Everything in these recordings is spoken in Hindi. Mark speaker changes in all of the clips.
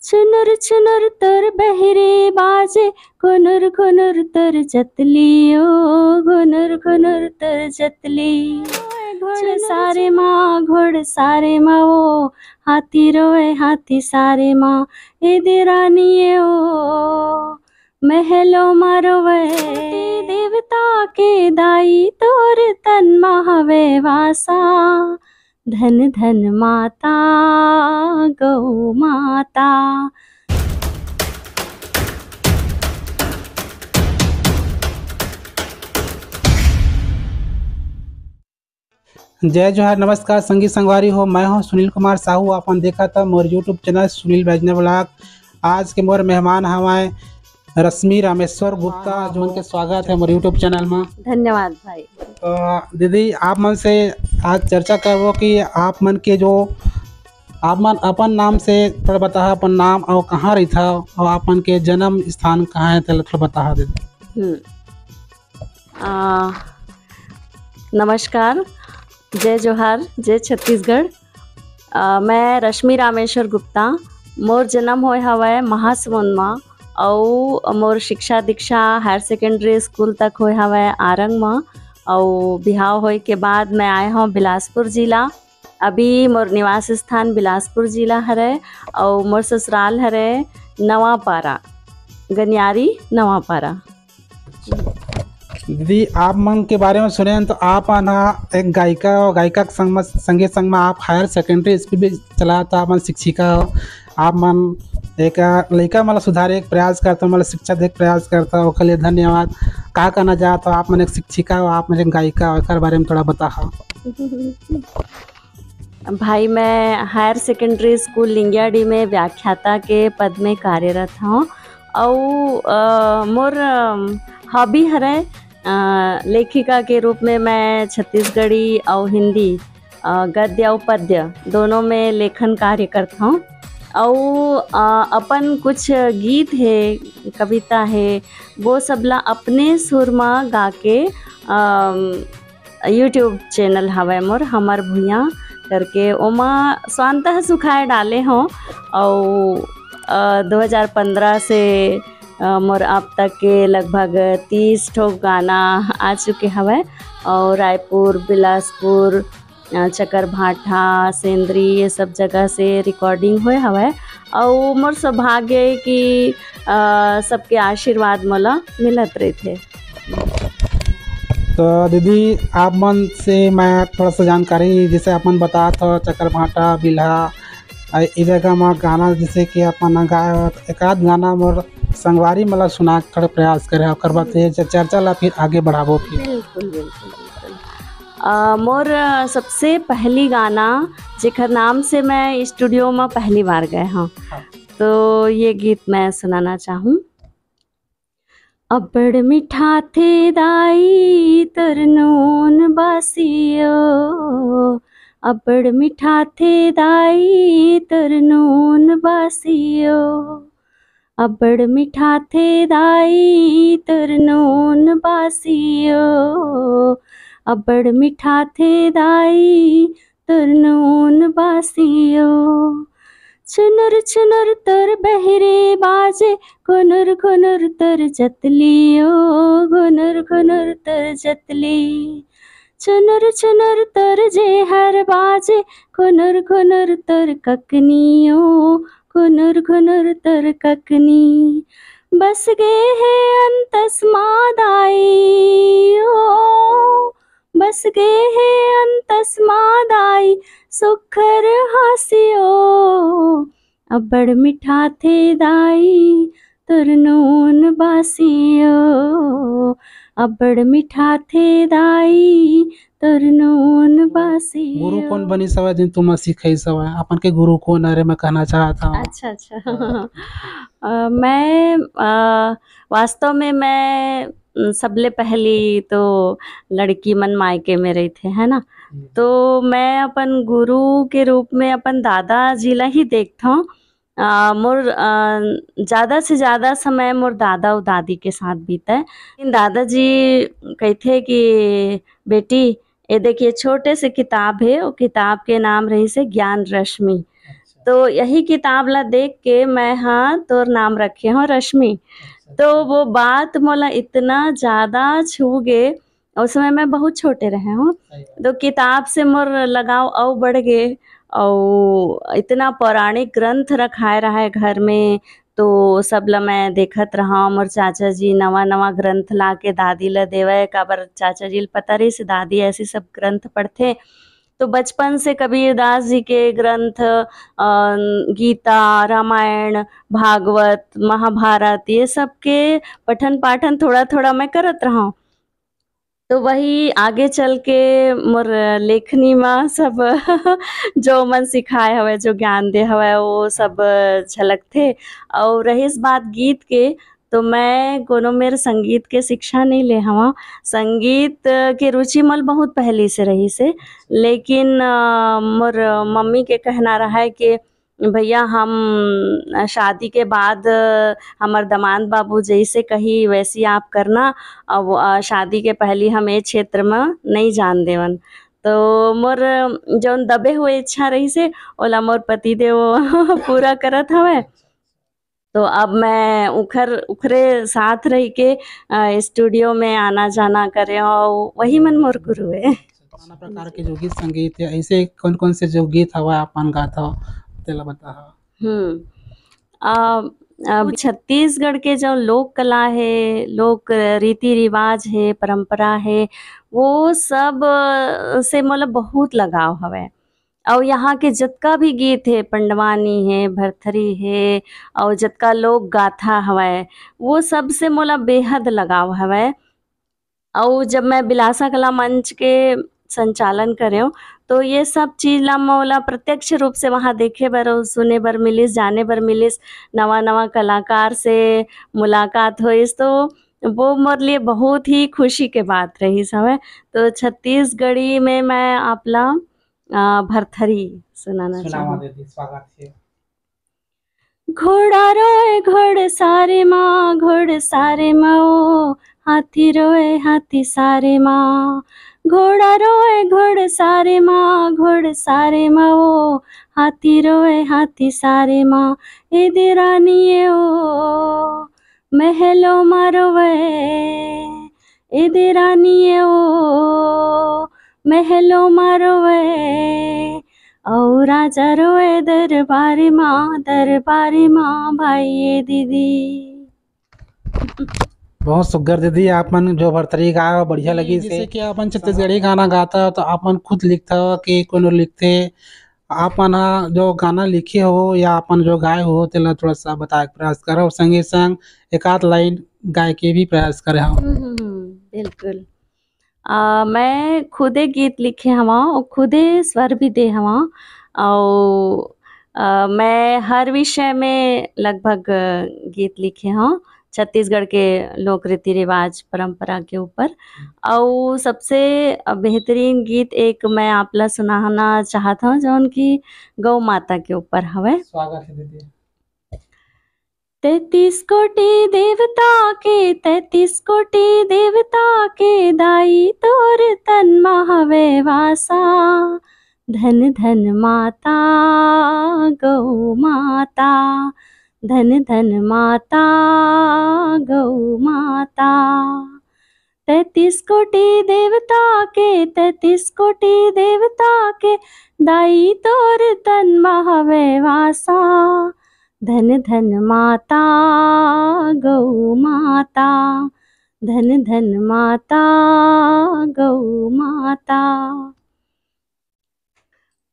Speaker 1: चुनुर चुनुर तोर बहरे बाजे, घुनुर घुनुर तोर जतली ओ, घुनुर घुनुर तोर जतली। घोड़ सारे माँ, घोड़ सारे माँ ओ, हाथी रोए हाथी सारे माँ, ए दे रानी ओ महलो मारोवे। देवता के दाई तोर तन महावे वासा, धन धन माता गौ माता।
Speaker 2: जय जोहार, नमस्कार संगीत संगवारी हो। मैं हूं सुनील कुमार साहू। आपन देखा था मोर यूट्यूब चैनल सुनील बैजने ब्लॉग। आज के मोर मेहमान हमारे रश्मि रामेश्वर गुप्ता, जो उनके स्वागत है मोर यूट्यूब चैनल में।
Speaker 1: धन्यवाद भाई।
Speaker 2: तो दीदी, आप मन से आज चर्चा करबो कि आप मन के जो आप मन अपन नाम से थोड़ा बता, अपन नाम और कहाँ रही था और आप मन के जन्म स्थान कहाँ है, थोड़ा बता दीदी।
Speaker 1: नमस्कार, जय जोहार, जय छत्तीसगढ़। मैं रश्मि रामेश्वर गुप्ता। मोर जन्म होए हवय महासमुंद में और मोर शिक्षा दीक्षा हायर सेकेंडरी स्कूल तक होए हवय आरंग में। और बिहाव होए के बाद मैं आए हूँ बिलासपुर जिला। अभी मोर निवास स्थान बिलासपुर जिला हरे और मोर ससुराल हरे नवापारा, गनियारी नवापारा।
Speaker 2: दीदी, आप मन के बारे में सुने हैं तो आप ना एक गायिका और गायिका के संग में संगीत संग में आप हायर सेकेंडरी स्कूल भी चला था। आप मन शिक्षिका हो। आप मन एक लड़का मतलब सुधारे के प्रयास करता, मतलब शिक्षा दे के प्रयास करता हो। के लिए धन्यवाद। का कहना चाहता हो, आप मन एक शिक्षिका हो, आप मन एक गायिका हो, एक बारे में थोड़ा बताओ।
Speaker 1: भाई, मैं हायर सेकेंडरी स्कूल लिंगियाडी में व्याख्याता के पद में कार्यरत हूँ। और मोर हॉबी हरे लेखिका के रूप में मैं छत्तीसगढ़ी और हिंदी गद्य और पद्य दोनों में लेखन कार्य करता हूँ। और अपन कुछ गीत है, कविता है, वो सबला अपने सुर में गा के यूट्यूब चैनल हवे मोर हमर भुइयाँ करके ओमा स्वांतः सुखाए डाले हों। और 2015 से मोर अब तक के लगभग 30 ठो गाना आ चुके हवे। और रायपुर, बिलासपुर, चकरभाठा, सेंद्री, ये सब जगह से रिकॉर्डिंग हुए हवे। और मोर सौभाग्य है कि सबके आशीर्वाद मोला मिलत रहे थे।
Speaker 2: तो दीदी, आप मन से मैं थोड़ा सा जानकारी, जैसे अपन बता था चकरभाठा, बिल्हा, इस जगह में गाना जैसे कि अपन गाए, एक आध गाना मोर संगवारी मतलब सुना थोड़ा प्रयास करे और बाद चर्चा ला फिर आगे बढ़ाबो। फिर
Speaker 1: बिल्कुल बिल्कुल बिल्कुल। मोर सबसे पहली गाना जेकर नाम से मैं स्टूडियो में पहली बार गए हाँ, तो ये गीत मैं सुनाना चाहूँ। अब्बड़ मीठा थे दाई तोर नून बासियो, अब्बड़ मीठा थे दाई तोर नून बासियो, अब्बड़ मीठा थे दाई तोर नून बासियो, अब्बड़ मीठा थे दाई तोर नून बासियो। चुनुर चुनुर तोर बहरे बाजे, घुनुर घुनुर तोर जतली ओ, घुनुर घुनुर तोर जतली। चुनुर चुनुर तोर जेहर बाजे, घुनुर घुनुर तोर ककनी ओ, घुनुर घुनुर तोर ककनी। बस गे है अंतस मादाई ओ, बस गे है अंतस मादाई सुखर हासियो, अब्बड़ मीठा थे दाई तोर नून बासियो, अब्बड़ मीठा थे दाई तोर नून बासियो।
Speaker 2: गुरु कौन बनी सवा दिन तुम सीखे सवा, अपन के गुरु कौन अरे मैं कहना चाहता हूँ।
Speaker 1: अच्छा मैं वास्तव में मैं सबले पहली तो लड़की मन मायके में रही थे, है ना। तो मैं अपन गुरु के रूप में अपन दादाजी ला ही देखता हूँ। मोर ज़्यादा से ज़्यादा समय मोर दादा और दादी के साथ बीता है। लेकिन दादाजी कहते कि बेटी ये देखिए छोटे से किताब है, वो किताब के नाम रही से ज्ञान रश्मि। तो यही किताब ला देख के मैं हाँ तोर नाम रखे हूँ रश्मि। तो वो बात मोला इतना ज़्यादा छू गे, उस समय मैं बहुत छोटे रहे हूँ, तो किताब से मोर लगाव और बढ़ गे। और इतना पौराणिक ग्रंथ रखाए रहा है घर में, तो सब ला मैं देखत रहा। मोर चाचा जी नवा नवा ग्रंथ ला के दादी ला देवय, काबर चाचा जी ला पता रही से दादी ऐसी सब ग्रंथ पढ़थे। तो बचपन से कबीरदास जी के ग्रंथ, गीता, रामायण, भागवत, महाभारत, ये सब के पठन पाठन थोड़ा थोड़ा मैं करत रहा हूँ। तो वही आगे चल के मोर लेखनी में सब जो मन सिखाए हवे, जो ज्ञान दे हवे वो सब झलकथे। और रहीस बात गीत के, तो मैं कोनो मेर संगीत के शिक्षा नहीं ले हवा। संगीत के रुचि मोल बहुत पहले से रही से, लेकिन मोर मम्मी के कहना रहा है कि भैया हम शादी के बाद हमार दामाद बाबू जैसे कही वैसी आप करना, अब शादी के पहले हम ए क्षेत्र में नहीं जान देवन। तो मोर जौन दबे हुए इच्छा रही से ओला मोर पतिदेव पूरा करत हवे। तो अब मैं उखरे साथ रह के स्टूडियो में आना जाना करे, और वही मन मोर गुरु है।
Speaker 2: नाना प्रकार के जो गीत संगीत है, ऐसे कौन कौन से जो गीत हवा आपन गाता हो तेला बता।
Speaker 1: अब छत्तीसगढ़ के जो लोक कला है, लोक रीति रिवाज है, परंपरा है, वो सब से मोला बहुत लगाव हवे। और यहाँ के जतका भी गीत है, पंडवानी है, भरथरी है, और जतका लोक गाथा हवे, वो सब से मोला बेहद लगाव हवे। और जब मैं बिलासा कला मंच के संचालन करें, तो ये सब चीज़ ला मोला प्रत्यक्ष रूप से वहाँ देखे बर और सुने बर मिलिस, जाने बर मिलिस, नवा नवा कलाकार से मुलाकात होइस, तो वो मोर लिए बहुत ही खुशी के बात रही हवे। तो छत्तीसगढ़ी में मैं आपला भरथरी सुनाना चाहूँ।
Speaker 2: स्वागत है।
Speaker 1: घोड़ा रोए घोड़ सारे माँ, घोड़ सारे माँ, हाथी रोए हाथी सारे माँ। घोड़ा रोए घोड़ सारे माँ, घोड़ सारे माँ, हाथी रोए हाथी सारे माँ। इधर रानिए ओ महलो मारोवे, इधर रानिए ओ महलो मारोवे, और राजा रोए दरबारी माँ भाई दीदी।
Speaker 2: बहुत सुग्गर दीदी, आपन जो भरतरी गा बढ़िया लगी। जैसे कि आपन छत्तीसगढ़ी गाना गाता हो तो आपन खुद लिखता हो कि कोनो लिखते, आपन जो गाना लिखे हो या आपन जो गाए हो तेला थोड़ा सा बताए के प्रयास करो, संगे संग एक आध लाइन गाय के भी प्रयास करे हो।
Speaker 1: बिल्कुल। मैं खुदे गीत लिखे हवा और खुदे स्वर भी दे हवा। और मैं हर विषय में लगभग गीत लिखे हूँ, छत्तीसगढ़ के लोक रीति रिवाज परंपरा के ऊपर। और सबसे बेहतरीन गीत एक मैं आपला सुनाना चाहत हूँ, जौन की गौ माता के ऊपर हवे।
Speaker 2: स्वागत है दीदी।
Speaker 1: 33 कोटि देवता के, 33 कोटि देवता के, दाई तोर तन महवे वासा। धन धन माता गौ माता, धन धन माता गौ माता। 33 कोटि देवता के, 33 कोटि देवता के, दाई तोर तन महवे वासा। धन धन माता गौ माता, धन धन माता गौ माता।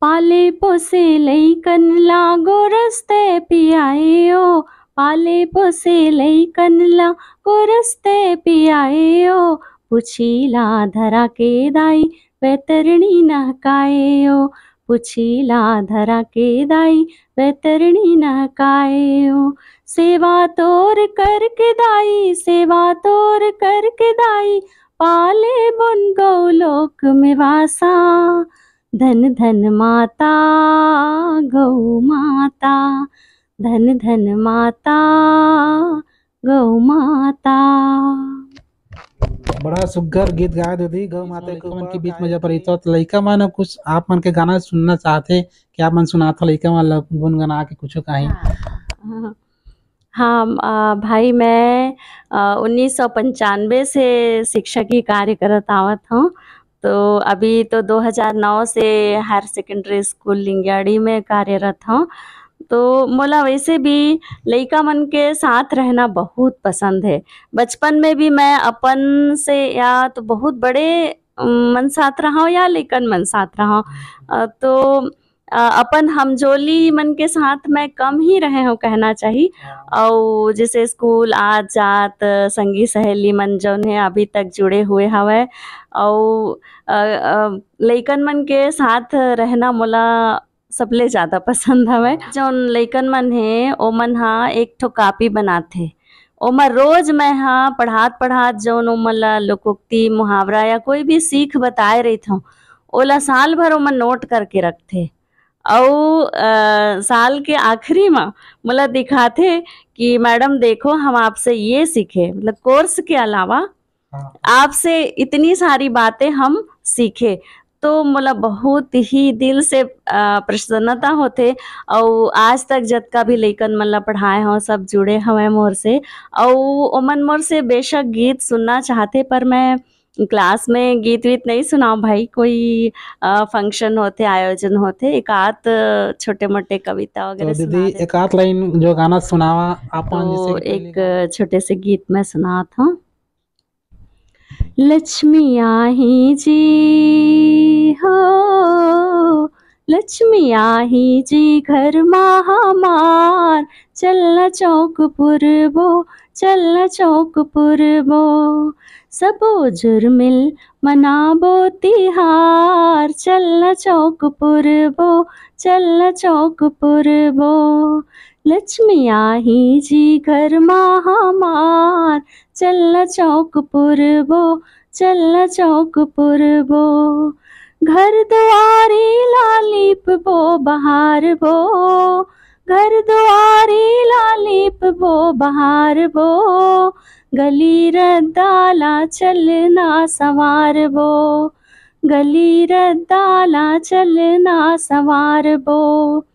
Speaker 1: पाले पोसे लइकन ला गोरस्ते पियायो, पाले पोसे लइकन ला गोरस्ते पियायो। पुछीला धरा के दाई वैतरणी नहकायो, पुछीला धरा के दाई वैतरणी नहकायो। सेवा तोर करके दाई, सेवा तोर करके दाई, पाले बुन गौ लोक में वासा। धन धन माता गौ माता, धन धन माता गौ माता।
Speaker 2: बड़ा सुग्घर गीत गाए दीदी गौ माता के मन के बीच में जब रही तो लइका मन कुछ आप मन के गाना सुनना चाहते कि आप मन सुनाथो लइका मन ला गुनगुना के कुछ कहीं।
Speaker 1: हाँ हाँ, भाई मैं 1995 से शिक्षा की कार्य करत आवत हूँ। तो अभी तो 2009 से हायर सेकेंडरी स्कूल लिंगियाड़ी में कार्यरत हूँ। तो मोला वैसे भी लइका मन के साथ रहना बहुत पसंद है। बचपन में भी मैं अपन से या तो बहुत बड़े मन साथ रहा हूँ या लइकन मन साथ रहा हूँ। तो अपन हमजोली मन के साथ मैं कम ही रहे हूँ कहना चाहिए। और जैसे स्कूल आज जात संगी सहेली मन जौन है अभी तक जुड़े हुए हवे। और लइकन मन के साथ रहना मोला सबले ज़्यादा पसंद हवे। जौन लइकन मन हे ओमन ह एक ठो कॉपी बनाथे। ओमा रोज मैं हाँ पढ़ात पढ़ात जौन ओमन ला लोकोक्ति मुहावरा या कोई भी सीख बताए रहित हूँ ओला साल भर ओमन नोट करके रखथे। और साल के आखिरी में मोला दिखाथे कि मैडम देखो हम आपसे ये सीखे, मतलब कोर्स के अलावा आपसे इतनी सारी बातें हम सीखे। तो मोला बहुत ही दिल से प्रसन्नता होथे। और आज तक जतका भी लइकन मन ला पढ़ाए हो सब जुड़े हवे मोर से। और ओमन मोर से बेशक गीत सुनना चाहते पर मैं क्लास में गीत वीत नहीं सुनाऊं भाई। कोई फंक्शन होते आयोजन होते एक आध छोटे मोटे कविता
Speaker 2: तो
Speaker 1: वगैरह
Speaker 2: दीदी
Speaker 1: सुना देते।
Speaker 2: एक आध लाइन जो गाना सुनावा आपन जैसे
Speaker 1: तो
Speaker 2: कि पहले
Speaker 1: एक छोटे से गीत मैं सुनात हूँ। लक्ष्मी आई जी हो, लक्ष्मी आई जी घर माँ हमार, चलना चौक पुरबो, चलना चौक पुरबो, सबो जुर्मिल मनाबो तिहार, चलना चौक पुरबो, चलना चौक पुरबो, लक्ष्मी आई जी घर माँ हमार, चलना चौक पुरबो, चलना चौक पुरबो, घर दुआरी लालिप बो बहार बो, घर दुआरी लालिप बो बहार बो, गली रद्दाला चलना संवार बो, गली रद्दाला चलना संवार बो,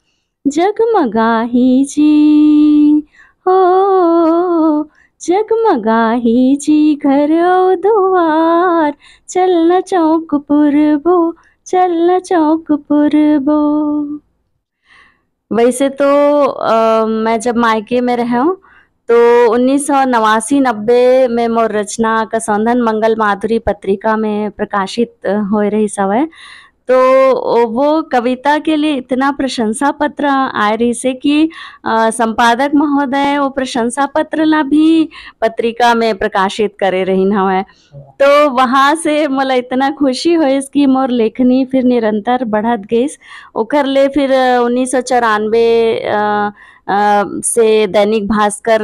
Speaker 1: जगमगाही जी हो, जगमगाही जी घर और दुआर, चलना चौक पुरबो, चलना चौक पुरबो। वैसे तो मैं जब मायके में रहूं तो 1989-90 में मोर रचना कसौंधन मंगल माधुरी पत्रिका में प्रकाशित हो रही सवय। तो वो कविता के लिए इतना प्रशंसा पत्र आए रही से कि संपादक महोदय वो प्रशंसा पत्र ला भी पत्रिका में प्रकाशित करे रहीन हवे। तो वहाँ से मोला इतना खुशी होइस कि मोर लेखनी फिर निरंतर बढ़त गईस। ओकर ले फिर 1994 से दैनिक भास्कर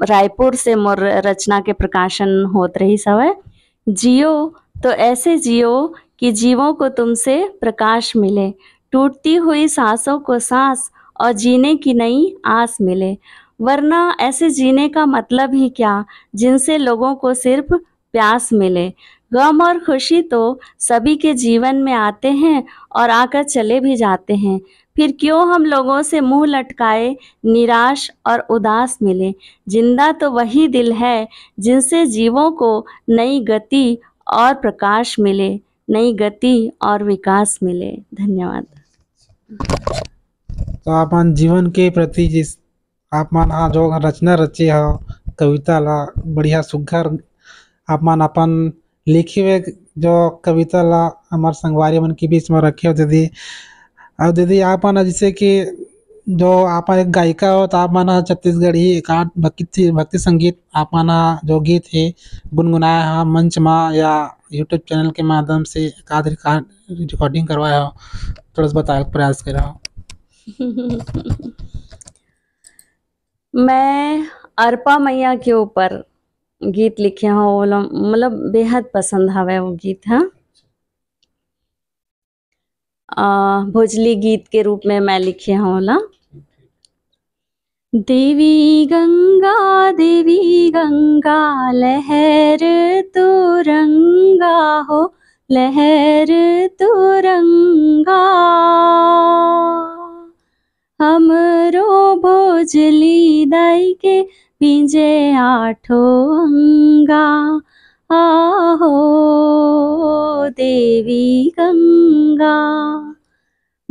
Speaker 1: रायपुर से मोर रचना के प्रकाशन होत रही सवय। जियो तो ऐसे जियो कि जीवों को तुमसे प्रकाश मिले, टूटती हुई सांसों को सांस और जीने की नई आस मिले, वरना ऐसे जीने का मतलब ही क्या जिनसे लोगों को सिर्फ प्यास मिले। गम और खुशी तो सभी के जीवन में आते हैं और आकर चले भी जाते हैं, फिर क्यों हम लोगों से मुंह लटकाए निराश और उदास मिले। जिंदा तो वही दिल है जिनसे जीवों को नई गति और प्रकाश मिले, नई गति और विकास मिले। धन्यवाद।
Speaker 2: तो आपन जीवन के प्रति जिस आपमन हा जो रचना रचे हो कविता ला बढ़िया सुघ्घर आपमन अपन लिखे हुए जो कविता ला हमार संगवारी मन के बीच में रखे हो दीदी। और दीदी आपन जैसे कि जो आपन एक गायिका हो तो आप मन छत्तीसगढ़ी एक आध भक्ति संगीत आप मन जो गीत है गुनगुनाया है मंच में या यूट्यूब चैनल के माध्यम से एक आध रिकॉर्डिंग करवाया हो, थोड़ा सा बताने का प्रयास करा हो।
Speaker 1: मैं अर्पा मैया के ऊपर गीत लिखे हूँ, मतलब बेहद पसंद हवे वो गीत है। भोजली गीत के रूप में मैं लिखे हूँ ला। देवी गंगा लहर तुरंगा हो, लहर तुरंगा। हमरो भोजली दाई के पिंजे आठो अंगा, आहो देवी गंगा।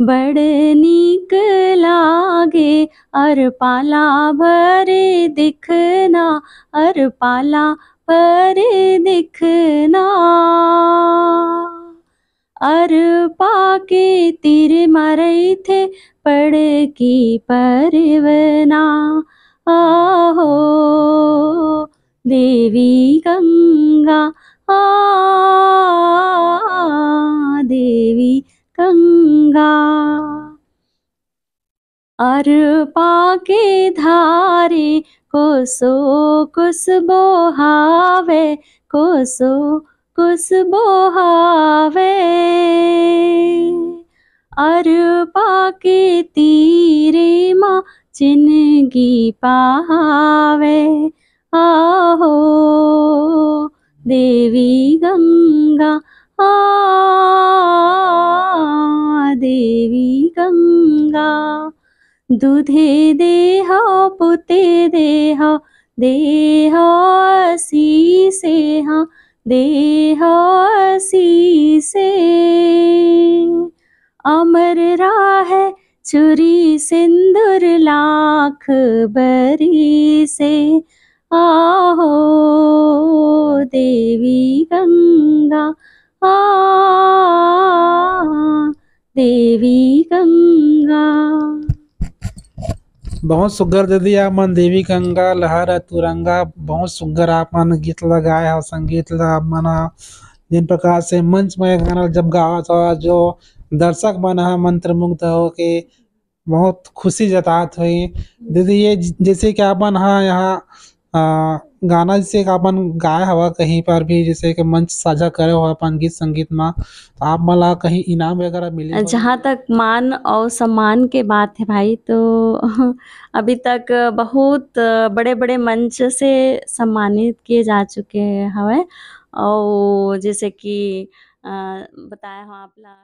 Speaker 1: बड़ नीक लागे अर पाला भरे दिखना, अर पाला भरे दिखना। अर पाके तीर मरई थे पड़ की परवना, आहो देवी गंगा, देवी गंगा। अर पाके धारे कोसो कुस बोहावे, कोसो कुस बोहावे। अर पाके तीरे माँ जिंदगी पावे, आहो देवी गंगा, देवी गंगा। दूधे देहा पुते देहा, देहा शीसे हाँ, देहा शीसे। अमर राह चुरी सिंदूर लाख बरी से, आहो देवी गंगा, देवी गंगा।
Speaker 2: बहुत सुग्घर दीदी आप मन देवी गंगा लहर तुरंगा बहुत सुग्घर आप मन गीत लगाए हो, संगीत ला आप मन हा जिन प्रकार से मंच में गाना जब गावत हो जो दर्शक मन हा मंत्रमुग्ध हो के बहुत खुशी जतात हुई। दीदी ये जैसे कि आपन हाँ यहाँ गाना जैसे कि आपन गाए हवा कहीं पर भी जैसे कि मंच साझा करे हो अपन गीत संगीत में तो आप मला कहीं इनाम वगैरह मिले हो?
Speaker 1: जहाँ तक मान और सम्मान के बात है भाई, तो अभी तक बहुत बड़े-बड़े मंच से सम्मानित किए जा चुके हवय। और जैसे कि बताए हो आप ला